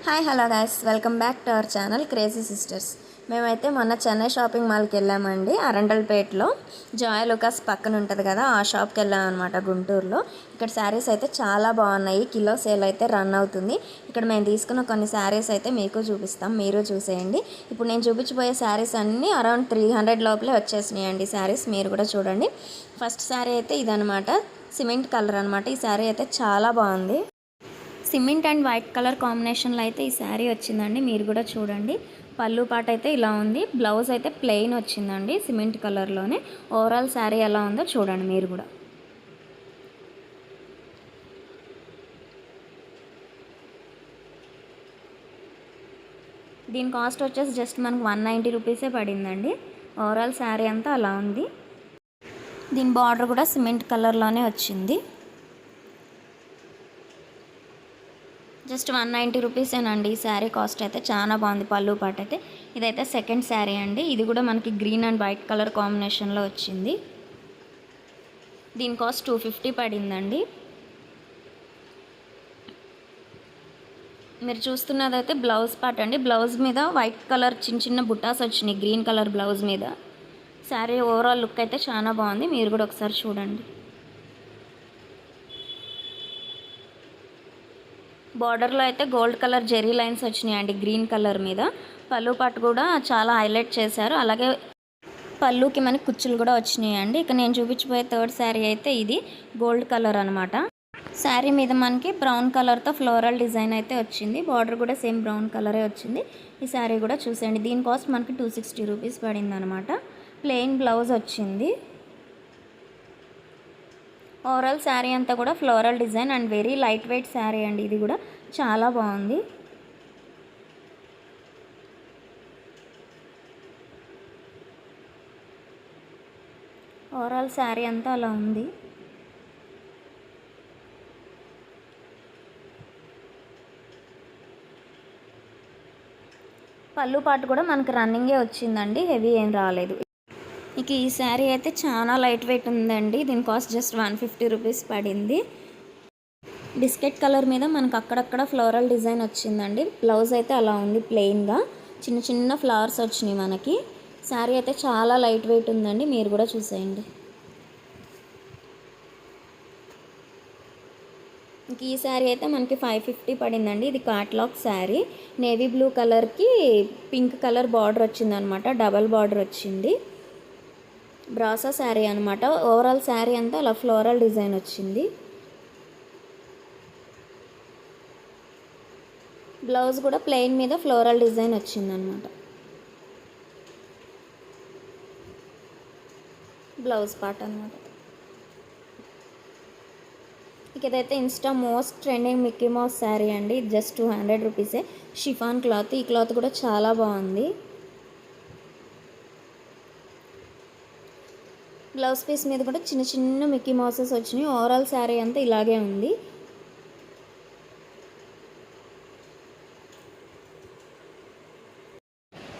Hi hello guys, welcome back to our channel crazy sisters. మేమైతే మొన్న Chennai shopping మాల్కి వెళ్ళామండి. అరండల్పేటలో జాయ్ లుకాస్ పక్కన ఉంటుంది కదా, ఆ షాప్కి వెళ్ళామన్నమాట గుంటూరులో. ఇక్కడ శారీస్ అయితే చాలా బాగున్నాయి. కిలో సేల్ అయితే రన్ అవుతుంది. ఇక్కడ మేము తీసుకున్న కొన్ని శారీస్ అయితే మీకు చూపిస్తాం, మీరు చూసేయండి. ఇప్పుడు నేను చూపించబోయే శారీస్ అన్నీ అరౌండ్ 300 లోపలే వచ్చేసినాయండి శారీస్, మీరు కూడా చూడండి. ఫస్ట్ శారీ అయితే ఇదనమాట, సిమెంట్ కలర్ అనమాట. ఈ శారీ అయితే చాలా బాగుంది. సిమెంట్ అండ్ వైట్ కలర్ కాంబినేషన్లో అయితే ఈ శారీ వచ్చిందండి, మీరు కూడా చూడండి. పళ్ళు పాట అయితే ఇలా ఉంది, బ్లౌజ్ అయితే ప్లెయిన్ వచ్చిందండి సిమెంట్ కలర్లోనే. ఓవరాల్ శారీ ఎలా ఉందో చూడండి మీరు కూడా. దీని కాస్ట్ వచ్చేసి జస్ట్ మనకు 190 రూపీసే పడిందండి. ఓవరాల్ శారీ అంతా అలా ఉంది. దీని బార్డర్ కూడా సిమెంట్ కలర్లోనే వచ్చింది. జస్ట్ 190 రూపీసేనండి ఈ శారీ కాస్ట్ అయితే. చాలా బాగుంది పళ్ళు పాట అయితే. ఇదైతే సెకండ్ శారీ అండి. ఇది కూడా మనకి గ్రీన్ అండ్ వైట్ కలర్ కాంబినేషన్లో వచ్చింది. దీని కాస్ట్ 250 పడిందండి. మీరు చూస్తున్నదైతే బ్లౌజ్ పార్ట్ అండి. బ్లౌజ్ మీద వైట్ కలర్ చిన్న చిన్న బుట్టాస్ వచ్చినాయి గ్రీన్ కలర్ బ్లౌజ్ మీద. శారీ ఓవరాల్ లుక్ అయితే చాలా బాగుంది, మీరు కూడా ఒకసారి చూడండి. బార్డర్లో అయితే గోల్డ్ కలర్ జెరీ లైన్స్ వచ్చినాయండి గ్రీన్ కలర్ మీద. పళ్ళు పాటు కూడా చాలా హైలైట్ చేశారు. అలాగే పళ్ళుకి మనకి కుచ్చులు కూడా వచ్చినాయండి. ఇక నేను చూపించబోయే థర్డ్ శారీ అయితే ఇది గోల్డ్ కలర్ అనమాట. శారీ మీద మనకి బ్రౌన్ కలర్తో ఫ్లోరల్ డిజైన్ అయితే వచ్చింది. బార్డర్ కూడా సేమ్ బ్రౌన్ కలరే వచ్చింది. ఈ శారీ కూడా చూసేయండి. దీని కాస్ట్ మనకి 260 రూపీస్ పడింది అనమాట. ప్లెయిన్ బ్లౌజ్ వచ్చింది. ఓవరాల్ శారీ అంతా కూడా floral design and very light weight sari అండి. ఇది కూడా చాలా బాగుంది. ఓవరాల్ శారీ అంతా అలా ఉంది. పళ్ళు పాటు కూడా మనకు రన్నింగే వచ్చిందండి, హెవీ ఏం రాలేదు. ఇక ఈ శారీ అయితే చాలా లైట్ వెయిట్ ఉందండి. దీని కాస్ట్ జస్ట్ 150 రూపీస్ పడింది. బిస్కెట్ కలర్ మీద మనకు అక్కడక్కడ ఫ్లోరల్ డిజైన్ వచ్చిందండి. బ్లౌజ్ అయితే అలా ఉంది ప్లెయిన్గా, చిన్న చిన్న ఫ్లవర్స్ వచ్చినాయి మనకి. శారీ అయితే చాలా లైట్ వెయిట్ ఉందండి, మీరు కూడా చూసేయండి. ఇంక ఈ శారీ అయితే మనకి 550 పడిందండి. ఇది కాట్లాగ్ శారీ. నేవీ బ్లూ కలర్కి పింక్ కలర్ బార్డర్ వచ్చిందనమాట, డబల్ బార్డర్ వచ్చింది. బ్రాసా శారీ అనమాట. ఓవరాల్ శారీ అంతా అలా ఫ్లోరల్ డిజైన్ వచ్చింది. బ్లౌజ్ కూడా ప్లెయిన్ మీద ఫ్లోరల్ డిజైన్ వచ్చిందనమాట. బ్లౌజ్ పార్ట్ అనమాట. ఇక ఇదైతే Insta most trending Mickey mouse sari అండి. జస్ట్ 200 రూపీసే. Chiffon cloth. ఈ క్లాత్ కూడా చాలా బాగుంది. బ్లౌజ్ పీస్ మీద కూడా చిన్న చిన్న మిక్కీ మౌసెస్ వచ్చినాయి. ఓవరాల్ శారీ అంతా ఇలాగే ఉంది.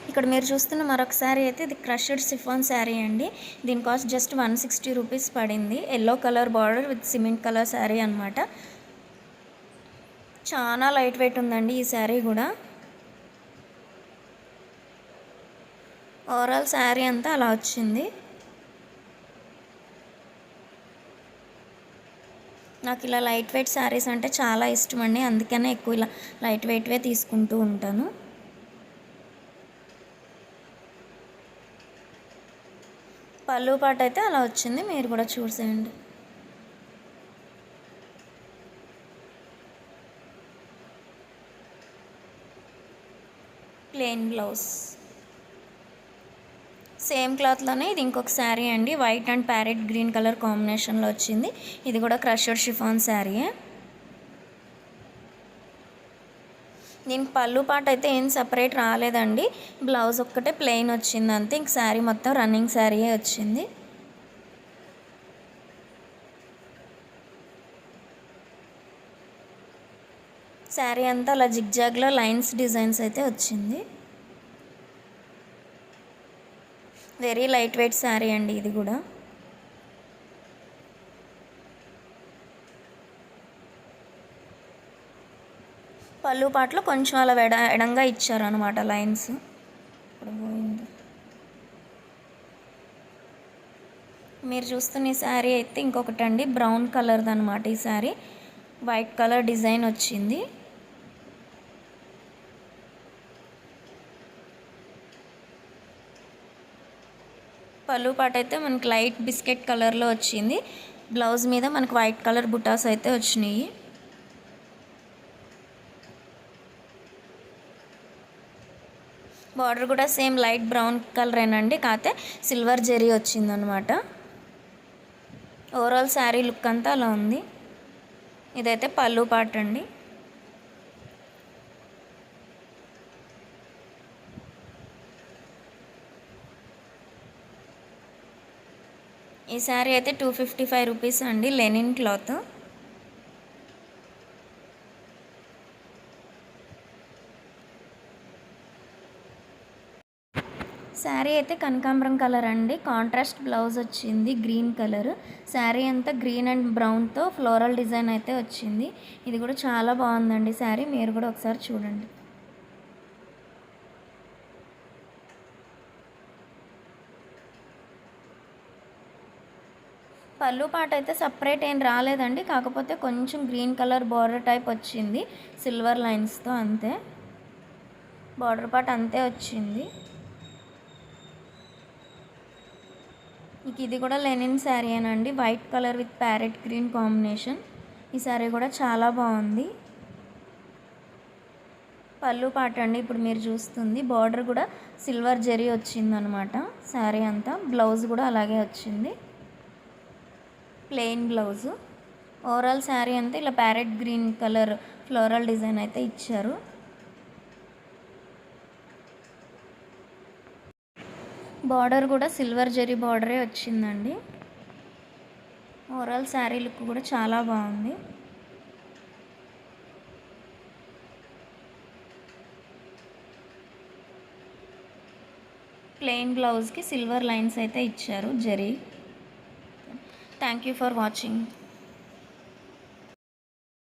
ఇక్కడ మీరు చూస్తున్న మరొక శారీ అయితే ఇది క్రషడ్ సిఫాన్ శారీ అండి. దీని కాస్ట్ జస్ట్ 160 రూపీస్ పడింది. Yellow colour border with cement colour sari అనమాట. చాలా లైట్ వెయిట్ ఉందండి ఈ శారీ కూడా. ఓవరాల్ శారీ అంతా అలా వచ్చింది. నాకు ఇలా లైట్ వెయిట్ శారీస్ అంటే చాలా ఇష్టం అండి, అందుకనే ఎక్కువ ఇలా లైట్ వెయిట్వే తీసుకుంటూ ఉంటాను. పళ్ళు పాట అయితే అలా వచ్చింది, మీరు కూడా చూసేయండి. Plain blouse. సేమ్ క్లాత్లోనే ఇది ఇంకొక శారీ అండి. White and parrot green colour కాంబినేషన్లో వచ్చింది. ఇది కూడా క్రషర్ షిఫాన్ శారీయే. దీనికి పళ్ళు పాట అయితే ఏం సపరేట్ రాలేదండి. బ్లౌజ్ ఒక్కటే ప్లెయిన్ వచ్చింది అంతే. ఇంక శారీ మొత్తం రన్నింగ్ శారీయే వచ్చింది. శారీ అంతా అలా జిగ్జాగ్లో లైన్స్ డిజైన్స్ అయితే వచ్చింది. వెరీ లైట్ వెయిట్ శారీ అండి ఇది కూడా. పళ్ళు పాటలో కొంచెం అలా ఎడంగా ఇచ్చారనమాట లైన్స్. ఇప్పుడు పోయింది. మీరు చూస్తున్న ఈ శారీ అయితే ఇంకొకటి అండి, బ్రౌన్ కలర్ది అనమాట. ఈ శారీ వైట్ కలర్ డిజైన్ వచ్చింది. పళ్ళు పాట అయితే మనకి లైట్ బిస్కెట్ కలర్లో వచ్చింది. బ్లౌజ్ మీద మనకు వైట్ కలర్ బుటాస్ అయితే వచ్చినాయి. బార్డర్ కూడా సేమ్ లైట్ బ్రౌన్ కలరేనండి, కాకపోతే సిల్వర్ జెరీ వచ్చిందనమాట. ఓవరాల్ శారీ లుక్ అంతా అలా ఉంది. ఇదైతే పళ్ళు పాట అండి. ఈ శారీ అయితే 255 రూపీస్ అండి, లెనిన్ క్లాత్. శారీ అయితే కనకాంబరం కలర్ అండి, కాంట్రాస్ట్ బ్లౌజ్ వచ్చింది గ్రీన్ కలర్. శారీ అంతా గ్రీన్ అండ్ బ్రౌన్తో ఫ్లోరల్ డిజైన్ అయితే వచ్చింది. ఇది కూడా చాలా బాగుందండి శారీ, మీరు కూడా ఒకసారి చూడండి. పళ్ళు పాట అయితే సపరేట్ ఏం రాలేదండి, కాకపోతే కొంచెం గ్రీన్ కలర్ బార్డర్ టైప్ వచ్చింది సిల్వర్ లైన్స్తో, అంతే. బార్డర్ పార్ట్ అంతే వచ్చింది. ఇది కూడా లెనిన్ శారీ అనండి, white colour with parrot green combination. ఈ శారీ కూడా చాలా బాగుంది. పళ్ళు పాట అండి ఇప్పుడు మీరు చూస్తుంది. బార్డర్ కూడా సిల్వర్ జెరీ వచ్చిందనమాట శారీ అంతా. బ్లౌజ్ కూడా అలాగే వచ్చింది, ప్లెయిన్ బ్లౌజు. ఓవరాల్ శారీ అంతా ఇలా parrot green colour floral design అయితే ఇచ్చారు. బార్డర్ కూడా సిల్వర్ జెరీ బార్డరే వచ్చిందండి. ఓవరాల్ శారీ లుక్ కూడా చాలా బాగుంది. ప్లెయిన్ బ్లౌజ్కి సిల్వర్ లైన్స్ అయితే ఇచ్చారు Jerry. Thank you for watching.